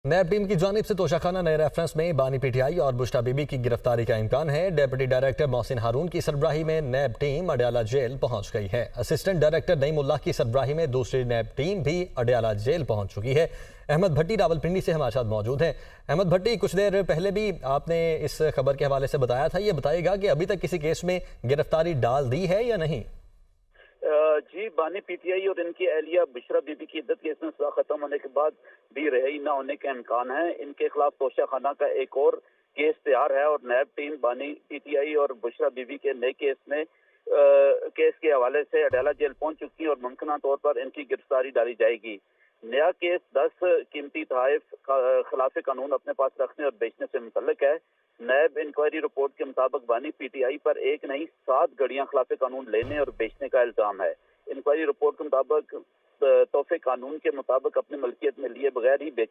NAB team کی جانب سے توشہ نئے ریفرنس میں بانی پی ٹی آئی اور بشرا بی بی کی گرفتاری کا امکان ہے۔ ڈیپٹی ڈائریکٹر محسن ہارون کی سربراہی میں نیب ٹیم اڈیالہ جیل پہنچ گئی ہے۔ اسسٹنٹ ڈائریکٹر نعیم اللہ کی سربراہی میں دوسری نیب ٹیم بھی اڈیالہ جیل پہنچ چکی ہے۔ احمد بھٹی راولپنڈی سے ہمارے ساتھ موجود ہیں۔ احمد بھٹی، کچھ دیر پہلے بھی آپ نے اس خبر کے حوالے سے بتایا تھا، یہ بتائے گا کہ ابھی تک کسی کیس میں گرفتاری ڈال دی ہے یا نہیں؟ جی، بانی پی ٹی آئی اور ان کی اہلیہ بشرا بی بی کی عدت کیس میں سزا ختم ہونے کے بعد بھی رہائی نہ ہونے کا امکان ہے۔ ان کے خلاف توشہ خانہ کا ایک اور کیس تیار ہے اور نیب ٹیم بانی پی ٹی آئی اور بشرا بی بی کے نئے کیس کے حوالے سے اڈیالہ جیل پہنچ چکی ہے اور ممکنہ طور پر ان کی گرفتاری ڈالی جائے گی۔ نیا کیس 10 قیمتی تحائف خلاف قانون اپنے پاس رکھنے اور بیچنے سے متعلق ہے۔ نیب انکوائری رپورٹ کے مطابق بانی پی ٹی آئی پر ایک نہیں 7 گڑیاں خلاف قانون لینے اور بیچنے کا الزام ہے۔ انکوائری رپورٹ کے مطابق تحفے قانون کے مطابق اپنی ملکیت میں لیے بغیر ہی بیچے